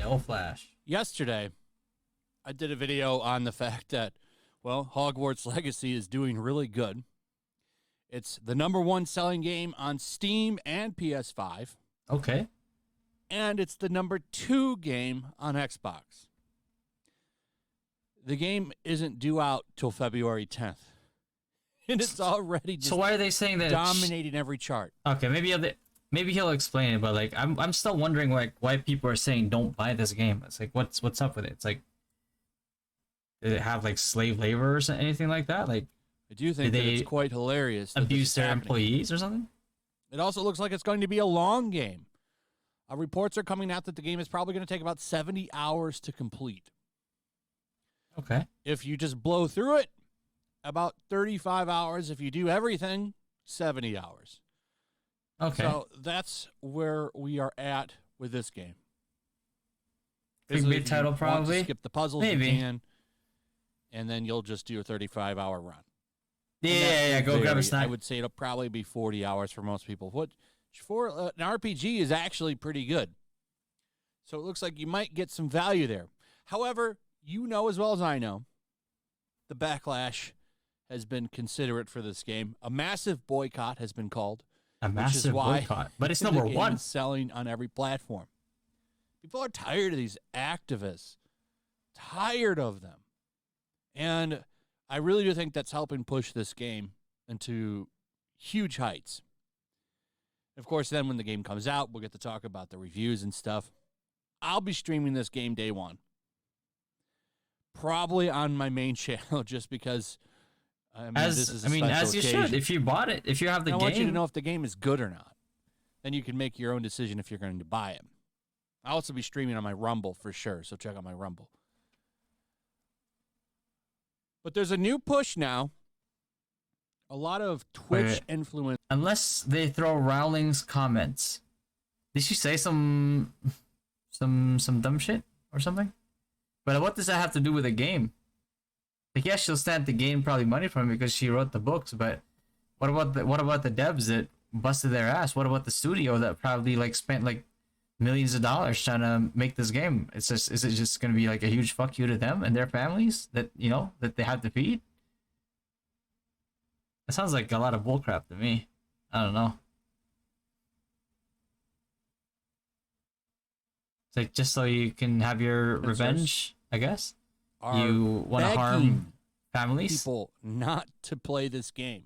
Yellow Flash. Yesterday, I did a video on the fact that, well, Hogwarts Legacy is doing really good. It's the #1 selling game on Steam and PS5, Okay. and it's the #2 game on Xbox. The game isn't due out till February 10th, and it's already just So why are they saying that? dominating every chart. Okay, maybe he'll explain it, but like I'm still wondering like why people are saying don't buy this game. It's like what's up with it? It's like, did it have like slave labor or anything like that? Like, I do think that it's quite hilarious. Abuse their employees or something? It also looks like it's going to be a long game. Reports are coming out that the game is probably going to take about 70 hours to complete. Okay. If you just blow through it, about 35 hours. If you do everything, 70 hours. Okay. So that's where we are at with this game. Big mid title probably. Skip the puzzles, maybe. you can, and then you'll just do a 35-hour run. Yeah. Go grab a snack. I would say it'll probably be 40 hours for most people. What for an RPG is actually pretty good. So it looks like you might get some value there. However, you know as well as I know, the backlash has been considerate for this game. A massive boycott has been called. A massive boycott, but it's #1. Selling on every platform. People are tired of these activists. Tired of them. And I really do think that's helping push this game into huge heights. Of course, then when the game comes out, we'll get to talk about the reviews and stuff. I'll be streaming this game day one. Probably on my main channel, just because this is a as you occasion. should. If you bought it, if you have the game, I want you to know if the game is good or not. Then you can make your own decision if you're going to buy it. I'll also be streaming on my Rumble for sure, so check out my Rumble. But there's a new push now. A lot of Twitch influence. Unless they throw Rowling's comments. Did she say some dumb shit or something? But what does that have to do with the game? Like, yeah, she'll stand to gain probably money from it because she wrote the books, but what about the devs that busted their ass? What about the studio that probably like spent like millions of dollars trying to make this game? Is it just gonna be like a huge fuck you to them and their families that that they have to feed? That sounds like a lot of bullcrap to me. I don't know. It's like just so you can have your revenge, I guess. You want to harm families? People not to play this game.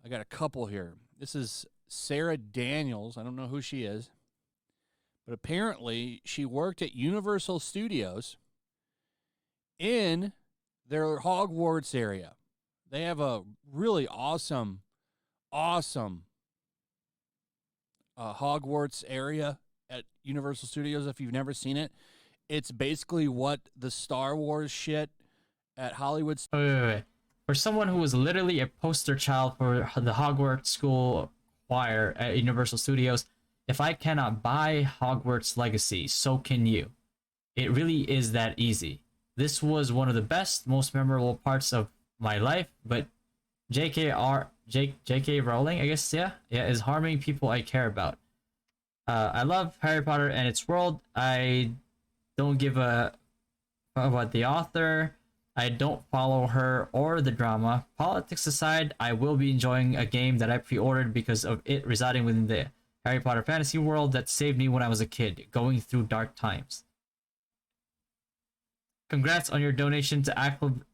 I got a couple here. This is Sarah Daniels. I don't know who she is. But apparently she worked at Universal Studios in their Hogwarts area. They have a really awesome Hogwarts area at Universal Studios. If you've never seen it, it's basically what the Star Wars shit at Hollywood. Wait. For someone who was literally a poster child for the Hogwarts School choir at Universal Studios, if I cannot buy Hogwarts Legacy, so can you. It really is that easy. This was one of the best, most memorable parts of my life, but J.K. Rowling, I guess, is harming people I care about. I love Harry Potter and its world. I don't give a about the author. I don't follow her or the drama. Politics aside, I will be enjoying a game that I pre-ordered because of it residing within the Harry Potter fantasy world that saved me when I was a kid, going through dark times. Congrats on your donation to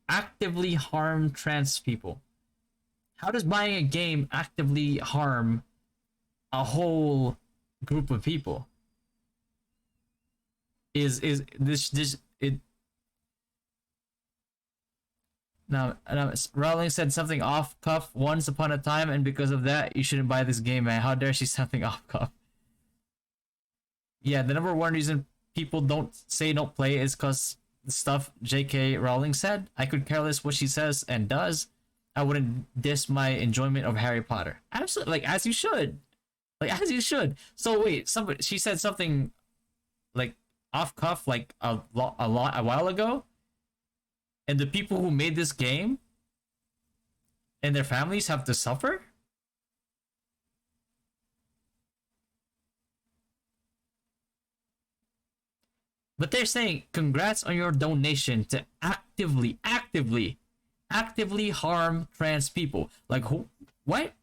actively harm trans people. How does buying a game actively harm a whole group of people? Is this it? Now, Rowling said something off cuff once upon a time, and because of that, you shouldn't buy this game, man. How dare she something off cuff? Yeah, the #1 reason people don't play is because the stuff J.K. Rowling said. I could care less what she says and does. I wouldn't diss my enjoyment of Harry Potter. Absolutely, like as you should, So wait, she said something like off cuff like a while ago, and the people who made this game and their families have to suffer? But they're saying, congrats on your donation to actively harm trans people. Like, who? What?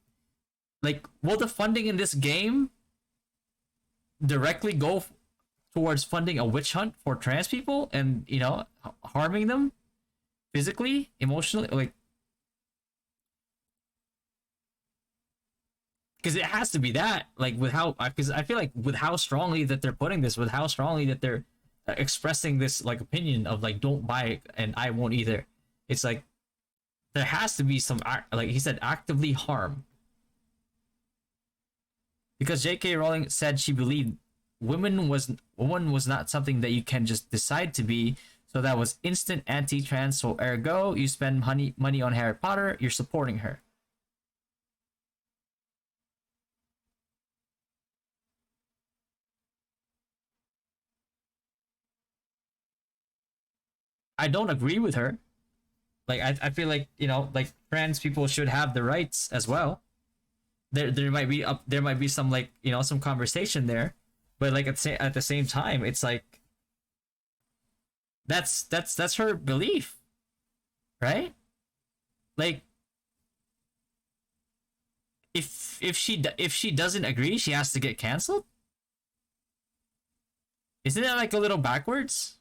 Like, will the funding in this game directly go towards funding a witch hunt for trans people and, you know, harming them physically, emotionally? Like, because it has to be that, like, with how, because I feel like with how strongly that they're putting this, with how strongly that they're expressing this, like, opinion of, like, don't buy it and I won't either, it's like there has to be some, like he said, actively harm. Because J.K. Rowling said she believed woman was not something that you can just decide to be, so that was instant anti-trans. So ergo, you spend money on Harry Potter, you're supporting her. I don't agree with her. Like, I feel like, you know, like, trans people should have the rights as well. There might be some, like, you know, some conversation there, but like at the same time, it's like that's her belief, right? Like, if she doesn't agree, she has to get canceled. Isn't that like a little backwards?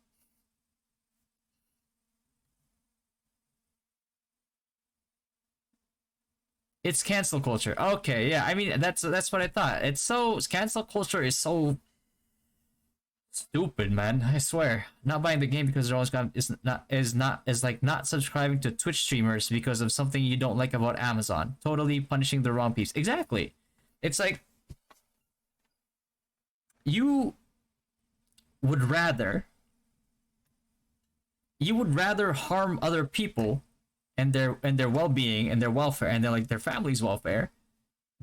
It's cancel culture. Okay, yeah. I mean, that's what I thought. It's so, cancel culture is so stupid, man. I swear. Not buying the game because they're always gonna is like not subscribing to Twitch streamers because of something you don't like about Amazon. Totally punishing the wrong peeps. Exactly. It's like you would rather harm other people and their well-being and their welfare and their family's welfare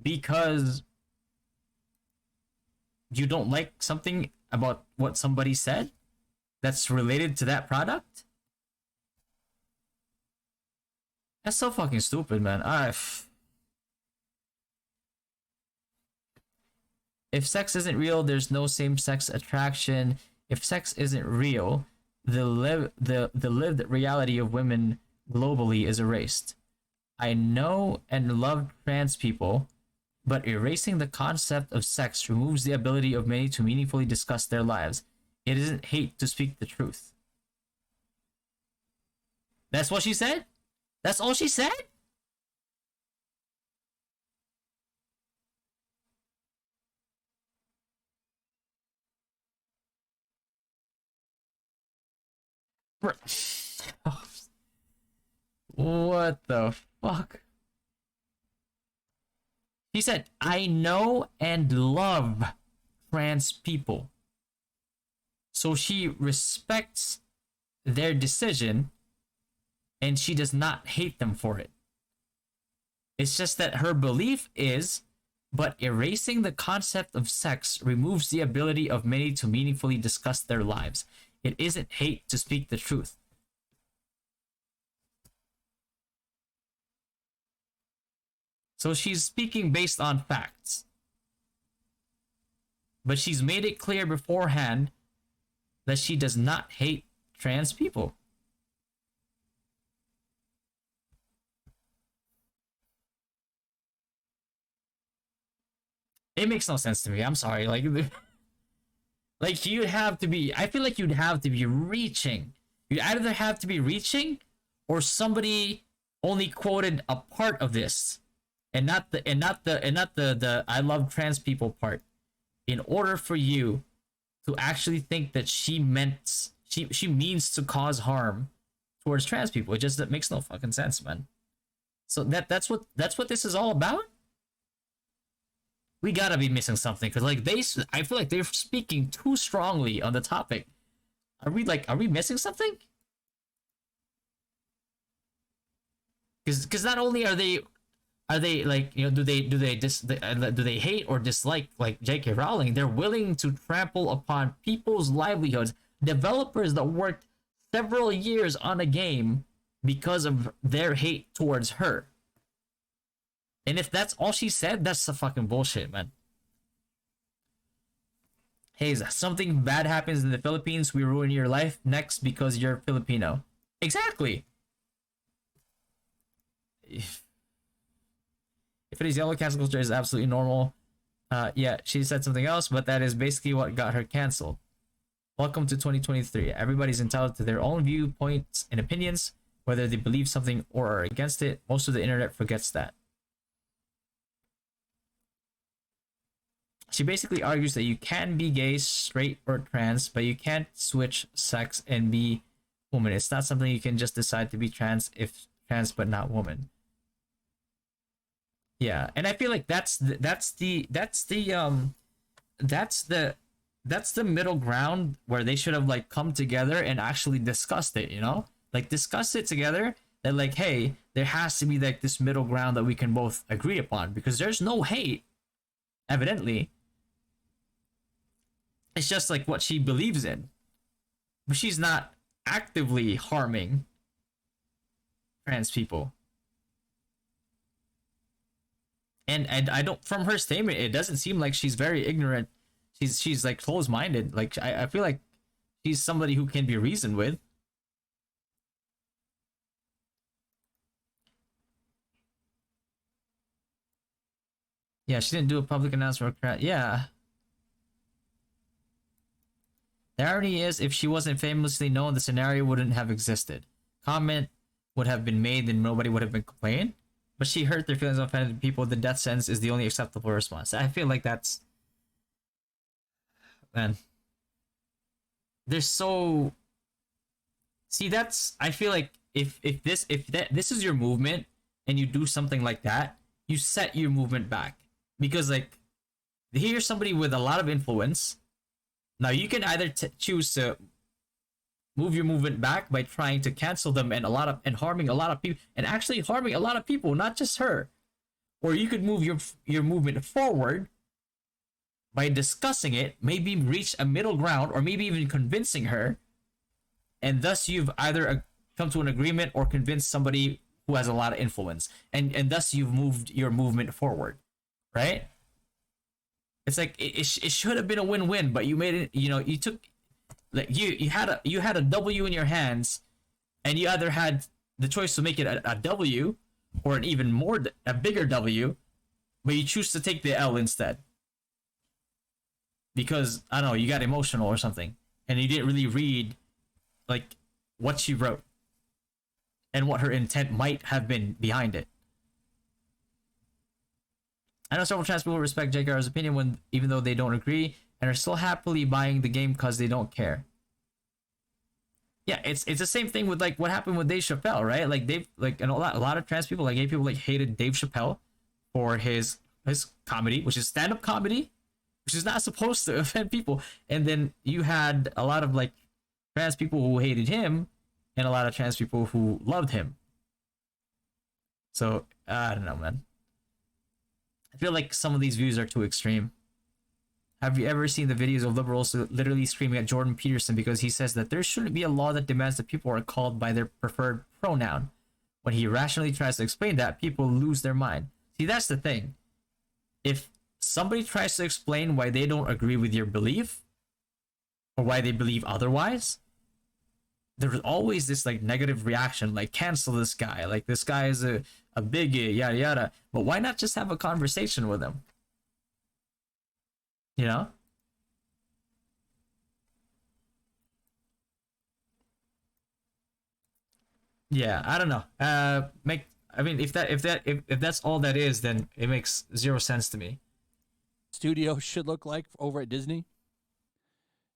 because you don't like something about what somebody said that's related to that product. That's so fucking stupid, man. If sex isn't real, there's no same-sex attraction. If sex isn't real, the lived reality of women globally is erased. I know and love trans people, but erasing the concept of sex removes the ability of many to meaningfully discuss their lives. It isn't hate to speak the truth. That's what she said? That's all she said? What the fuck? He said, I know and love trans people. So she respects their decision and she does not hate them for it. It's just that her belief is, but erasing the concept of sex removes the ability of many to meaningfully discuss their lives. It isn't hate to speak the truth. So she's speaking based on facts. But she's made it clear beforehand that she does not hate trans people. It makes no sense to me. I'm sorry. Like you'd have to be, I feel like you'd have to be reaching. You'd either have to be reaching or somebody only quoted a part of this and not the I love trans people part in order for you to actually think that she means to cause harm towards trans people. It just, that makes no fucking sense, man. So that's what this is all about. We gotta be missing something because I feel like they're speaking too strongly on the topic. Are we missing something? Because not only are they like, you know, do they hate or dislike like J.K. Rowling? They're willing to trample upon people's livelihoods, developers that worked several years on a game because of their hate towards her. And if that's all she said, that's the fucking bullshit, man. Hey, something bad happens in the Philippines, we ruin your life next because you're Filipino. Exactly. If it is yellow, cancel culture is absolutely normal. Yeah, she said something else, but that is basically what got her canceled. Welcome to 2023. Everybody's entitled to their own viewpoints and opinions, whether they believe something or are against it. Most of the internet forgets that. She basically argues that you can be gay, straight, or trans, but you can't switch sex and be woman. It's not something you can just decide to be trans if trans but not woman. Yeah, and I feel like that's the middle ground where they should have like come together and actually discussed it, you know? Like discuss it together that like, hey, there has to be like this middle ground that we can both agree upon because there's no hate, evidently. It's just like what she believes in. But she's not actively harming trans people. And I don't, from her statement, it doesn't seem like she's very ignorant. She's like closed-minded. Like I feel like she's somebody who can be reasoned with. Yeah, she didn't do a public announcement. Yeah. The irony is, if she wasn't famously known, the scenario wouldn't have existed. Comment would have been made and nobody would have been complaining. But she hurt their feelings of offended people. The death sentence is the only acceptable response. I feel like that's... Man. They're so... See, that's... I feel like if this is your movement and you do something like that, you set your movement back. Because, like, here's somebody with a lot of influence. Now, you can either choose to move your movement back by trying to cancel them and harming a lot of people, and actually harming a lot of people, not just her. Or you could move your movement forward by discussing it, maybe reach a middle ground, or maybe even convincing her, and thus you've either come to an agreement or convinced somebody who has a lot of influence, and thus you've moved your movement forward, right? It's like it should have been a win-win, but you made it. You know, you took like you had a W in your hands, and you either had the choice to make it a W or an even more a bigger W, but you choose to take the L instead because I don't know, you got emotional or something, and you didn't really read like what she wrote and what her intent might have been behind it. I know several trans people respect JKR's opinion even though they don't agree and are still happily buying the game because they don't care. Yeah, it's the same thing with like what happened with Dave Chappelle, right? Like and a lot of trans people, like gay people, like hated Dave Chappelle for his comedy, which is stand-up comedy, which is not supposed to offend people. And then you had a lot of like trans people who hated him and a lot of trans people who loved him. So I don't know, man. I feel like some of these views are too extreme. Have you ever seen the videos of liberals literally screaming at Jordan Peterson because he says that there shouldn't be a law that demands that people are called by their preferred pronoun? When he rationally tries to explain that, people lose their mind. See, that's the thing. If somebody tries to explain why they don't agree with your belief or why they believe otherwise, there's always this like negative reaction, like cancel this guy, like this guy is a bigot, yada yada. But why not just have a conversation with him? You know? Yeah, I don't know. I mean, if that's all that is, then it makes zero sense to me. Studio should look like over at Disney.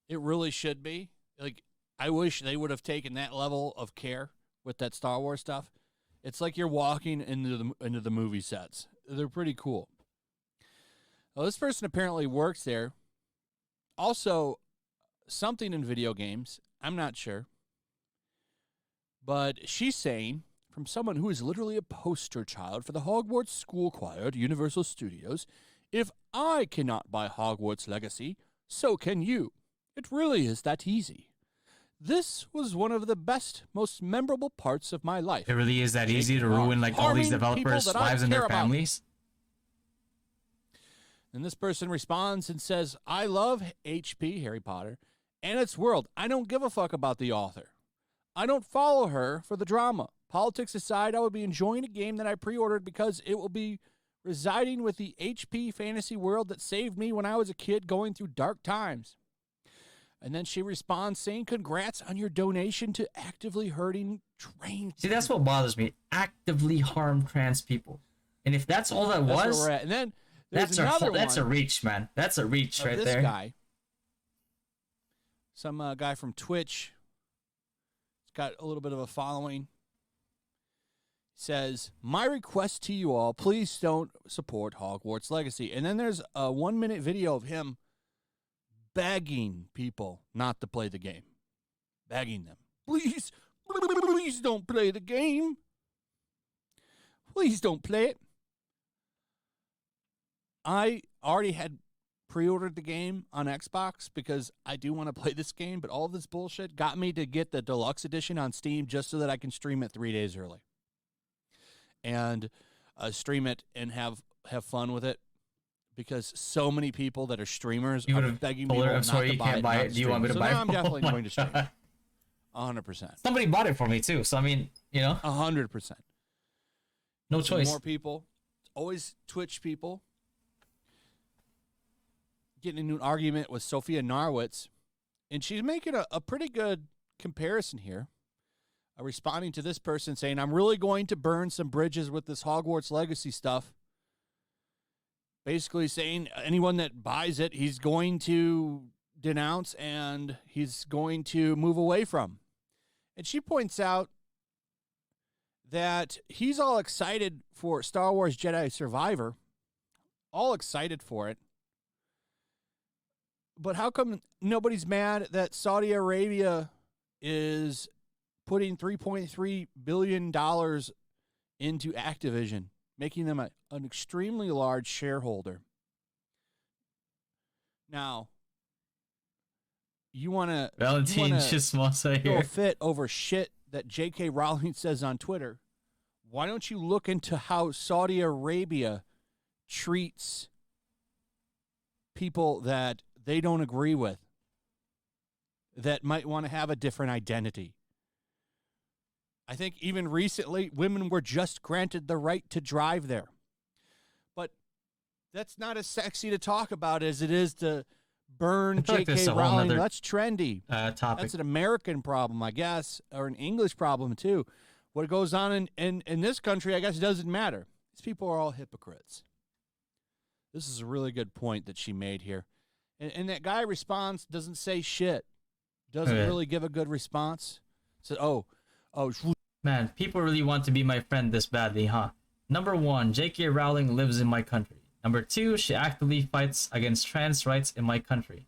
It really should be. Like, I wish they would have taken that level of care with that Star Wars stuff. It's like you're walking into the movie sets. They're pretty cool. Well, this person apparently works there. Also, something in video games. I'm not sure. But she's saying, from someone who is literally a poster child for the Hogwarts School Choir at Universal Studios, if I cannot buy Hogwarts Legacy, so can you. It really is that easy. This was one of the best, most memorable parts of my life. It really is that easy to ruin like all these developers' lives and their families. And this person responds and says, I love HP, Harry Potter, and its world. I don't give a fuck about the author. I don't follow her for the drama. Politics aside, I would be enjoying a game that I pre-ordered because it will be residing with the HP fantasy world that saved me when I was a kid going through dark times. And then she responds saying, congrats on your donation to actively hurting trans. See, that's what bothers me. Actively harm trans people. And if that's all that was, where we're at. And then there's another one. That's a reach, man. That's a reach right this there. Guy, some guy from Twitch. He's got a little bit of a following. Says, my request to you all, please don't support Hogwarts Legacy. And then there's a 1-minute video of him begging people not to play the game. Begging them. Please don't play the game. Please don't play it. I already had pre-ordered the game on Xbox because I do want to play this game, but all this bullshit got me to get the deluxe edition on Steam just so that I can stream it 3 days early. And stream it and have fun with it. Because so many people that are streamers are begging me not to buy it. Do you want me to buy it? So now I'm definitely going to stream it. 100%. Somebody bought it for me too, so I mean, 100%. No choice. More people. Always Twitch people. Getting into an argument with Sophia Narwitz. And she's making a pretty good comparison here. Responding to this person saying, I'm really going to burn some bridges with this Hogwarts Legacy stuff. Basically saying anyone that buys it, he's going to denounce and he's going to move away from. And she points out that he's all excited for Star Wars Jedi Survivor, all excited for it. But how come nobody's mad that Saudi Arabia is putting $3.3 billion into Activision, making them an extremely large shareholder? Now, you want to Valentine just wants to throw hear a fit over shit that J.K. Rowling says on Twitter. Why don't you look into how Saudi Arabia treats people that they don't agree with, that might want to have a different identity? I think even recently, women were just granted the right to drive there. But that's not as sexy to talk about as it is to burn J.K. Rowling. That's trendy. Topic. That's an American problem, I guess, or an English problem, too. What goes on in this country, I guess, doesn't matter. These people are all hypocrites. This is a really good point that she made here. And that guy responds, doesn't say shit. Doesn't really give a good response. Said, oh, man, people really want to be my friend this badly, huh? Number 1, J.K. Rowling lives in my country. Number 2, she actively fights against trans rights in my country.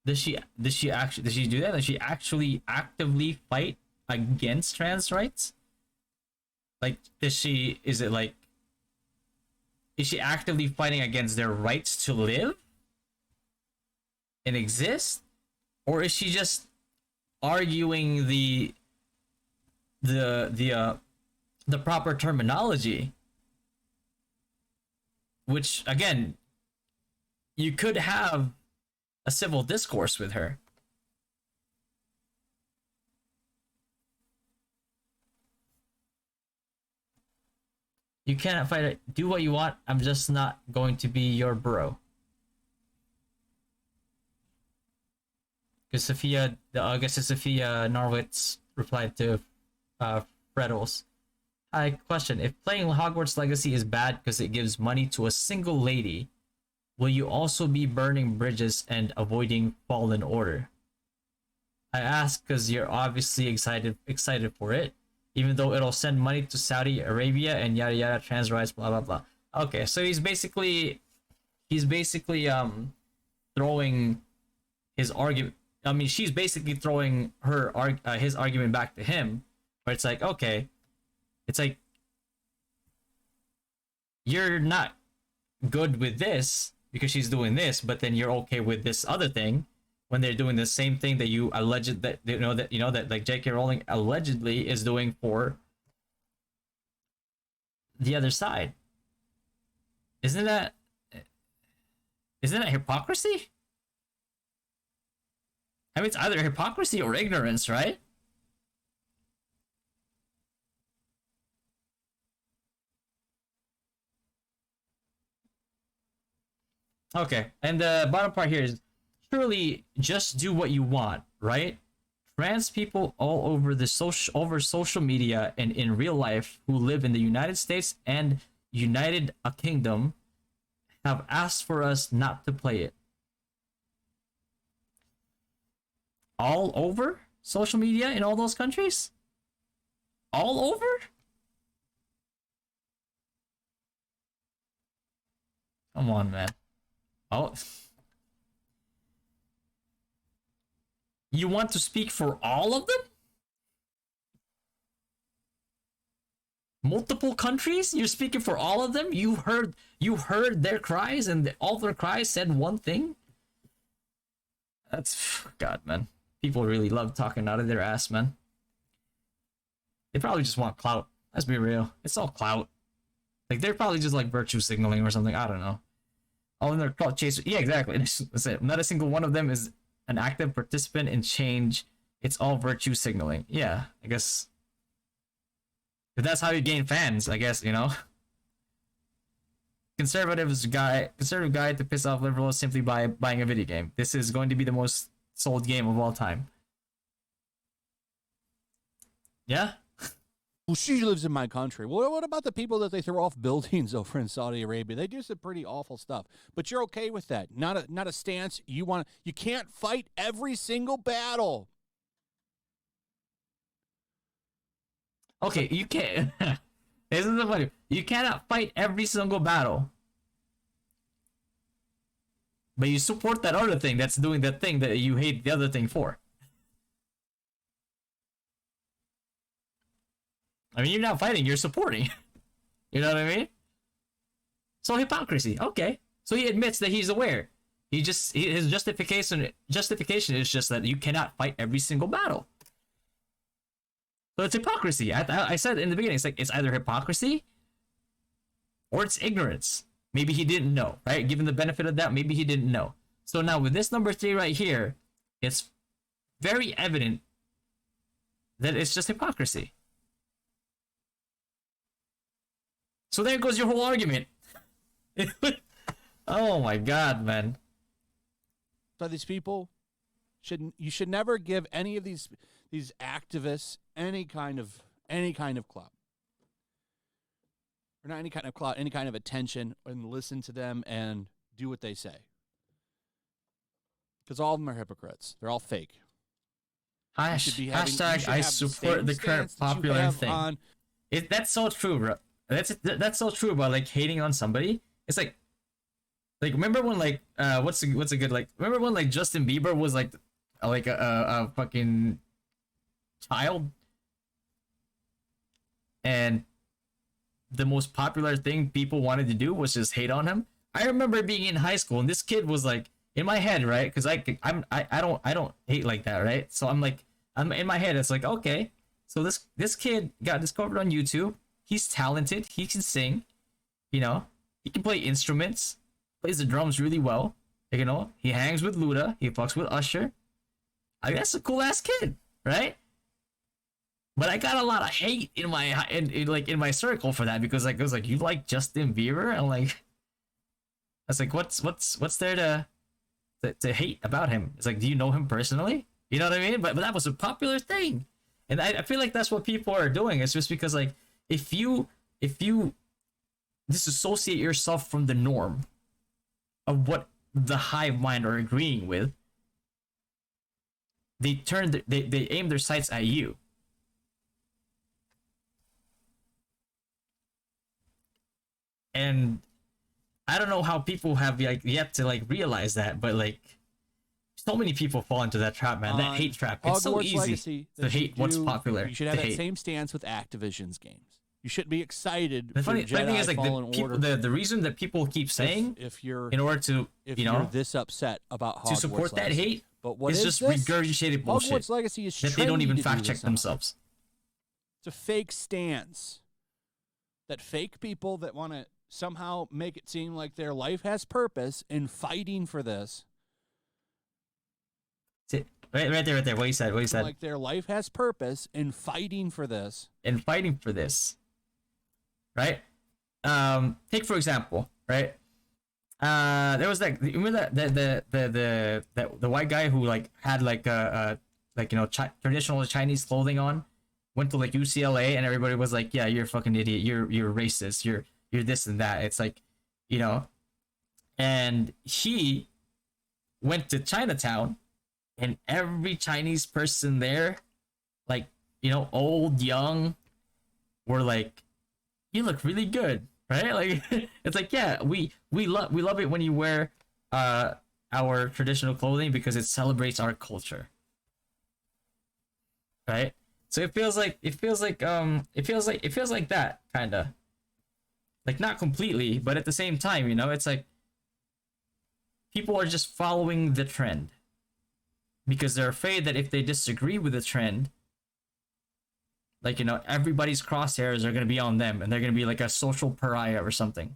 Does she do that? Does she actually actively fight against trans rights? Like, is she actively fighting against their rights to live and exist? Or is she just arguing the proper terminology, which again, you could have a civil discourse with her. You cannot fight it. Do what you want. I'm just not going to be your bro. Because Sophia Norwitz replied to Freddles. Hi, question. If playing Hogwarts Legacy is bad because it gives money to a single lady, will you also be burning bridges and avoiding Fallen Order? I ask because you're obviously excited for it, even though it'll send money to Saudi Arabia and yada yada, trans rights, blah blah blah. Okay, so he's basically throwing his argument. I mean, she's basically throwing his argument back to him, where it's like, okay, it's like, you're not good with this because she's doing this, but then you're okay with this other thing when they're doing the same thing that you alleged that like J.K. Rowling allegedly is doing for the other side. Isn't that Isn't it hypocrisy? I mean, it's either hypocrisy or ignorance, right? Okay, and the bottom part here is surely just do what you want, right? Trans people all over social media and in real life who live in the United States and United Kingdom have asked for us not to play it. All over social media in all those countries? All over? Come on, man. Oh. You want to speak for all of them? Multiple countries? You're speaking for all of them? You heard their cries and all their cries said one thing? That's God, man. People really love talking out of their ass, man. They probably just want clout. Let's be real. It's all clout. Like they're probably just like virtue signaling or something. I don't know. All in their clout chasers. Yeah, exactly. That's it. Not a single one of them is an active participant in change. It's all virtue signaling. Yeah, I guess. If that's how you gain fans, I guess, you know. Conservative guy to piss off liberals simply by buying a video game. This is going to be the most sold game of all time. Yeah. Well, she lives in my country. Well, what about the people that they throw off buildings over in Saudi Arabia? They do some pretty awful stuff, but you're okay with that. Not a stance you want. You can't fight every single battle. Okay, you can't. This is the funny. You cannot fight every single battle, but you support that other thing that's doing that thing that you hate the other thing for. I mean, you're not fighting, you're supporting. You know what I mean? So hypocrisy. Okay. So he admits that he's aware. His justification is just that you cannot fight every single battle. So it's hypocrisy. I said in the beginning, it's like it's either hypocrisy or it's ignorance. Maybe he didn't know, right? Given the benefit of that, maybe he didn't know. So now with this number 3 right here, it's very evident that it's just hypocrisy. So there goes your whole argument. Oh my God, man. So these people you should never give any of these activists any kind of clout. Or not any kind of clout, any kind of attention, and listen to them and do what they say. Because all of them are hypocrites. They're all fake. Hashtag I support the current popular thing. That's so true, bro. That's so true about like hating on somebody. It's like remember when like what's a good like remember when like Justin Bieber was like a fucking child and the most popular thing people wanted to do was just hate on him. I remember being in high school and this kid was like in my head, right? Because I don't hate like that, right? So I'm in my head. It's like, okay, so this kid got discovered on YouTube. He's talented. He can sing. You know, he can play instruments. Plays the drums really well. You know, he hangs with Luda. He fucks with Usher. I mean, that's a cool ass kid, right? But I got a lot of hate in my circle for that because like it was like you like Justin Bieber. I'm like, I was like, what's there to hate about him? It's like, do you know him personally? You know what I mean? But that was a popular thing, and I feel like that's what people are doing. It's just because like if you disassociate yourself from the norm of what the hive mind are agreeing with, they aim their sights at you. And I don't know how people have like yet to like realize that, but like so many people fall into that trap, man. That hate trap. It's so easy Legacy, to hate what's popular. You should have that same stance with Activision's games. You shouldn't be excited. The funny Jedi thing is, like Fallen Order. the reason that people keep saying if you're in order to you're this upset about Hogwarts to support Legacy. that hate, but what is is just this? regurgitated bullshit Hogwarts Legacy is that they don't even trendy to fact do check this now. themselves. It's a fake stance that fake people that want to somehow make it seem like their life has purpose in fighting for this. Right there. What you said. Like their life has purpose in fighting for this. Right? Take for example, right? There was that. Remember the white guy who like had like traditional Chinese clothing on, went to like UCLA, and everybody was like, "Yeah, you're a fucking idiot. You're racist. You're this and that." It's like, and he went to Chinatown, and every Chinese person there, like old, young, were like, "You look really good." Right? Like it's like, yeah, we love it when you wear our traditional clothing because it celebrates our culture. Right? So it feels like that kind of, like, not completely, but at the same time, it's like people are just following the trend because they're afraid that if they disagree with the trend, like, everybody's crosshairs are going to be on them and they're going to be like a social pariah or something.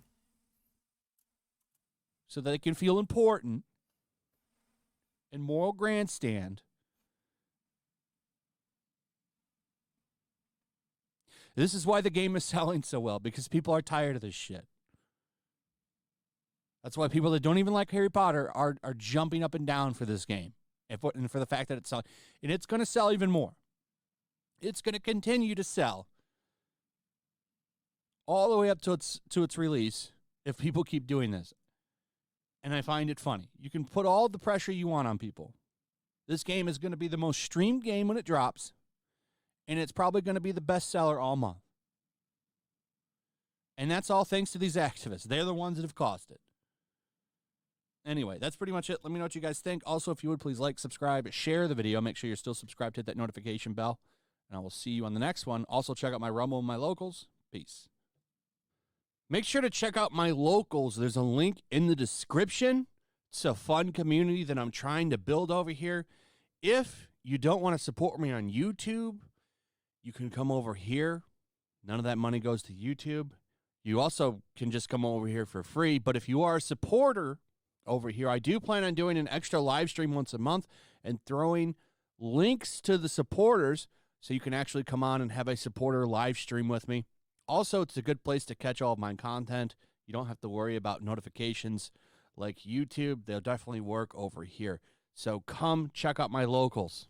So that they can feel important and moral grandstand. This is why the game is selling so well, because people are tired of this shit. That's why people that don't even like Harry Potter are jumping up and down for this game. And for the fact that it's selling. And it's going to sell even more. It's going to continue to sell all the way up to its release if people keep doing this. And I find it funny. You can put all the pressure you want on people. This game is going to be the most streamed game when it drops, and it's probably going to be the best seller all month. And that's all thanks to these activists. They're the ones that have caused it. Anyway, that's pretty much it. Let me know what you guys think. Also, if you would, please like, subscribe, share the video. Make sure you're still subscribed, hit that notification bell. And I will see you on the next one. Also, check out my Rumble and my locals. Peace. Make sure to check out my locals. There's a link in the description. It's a fun community that I'm trying to build over here. If you don't want to support me on YouTube, you can come over here. None of that money goes to YouTube. You also can just come over here for free. But if you are a supporter over here, I do plan on doing an extra live stream once a month and throwing links to the supporters so you can actually come on and have a supporter live stream with me. Also, it's a good place to catch all of my content. You don't have to worry about notifications like YouTube. They'll definitely work over here. So come check out my locals.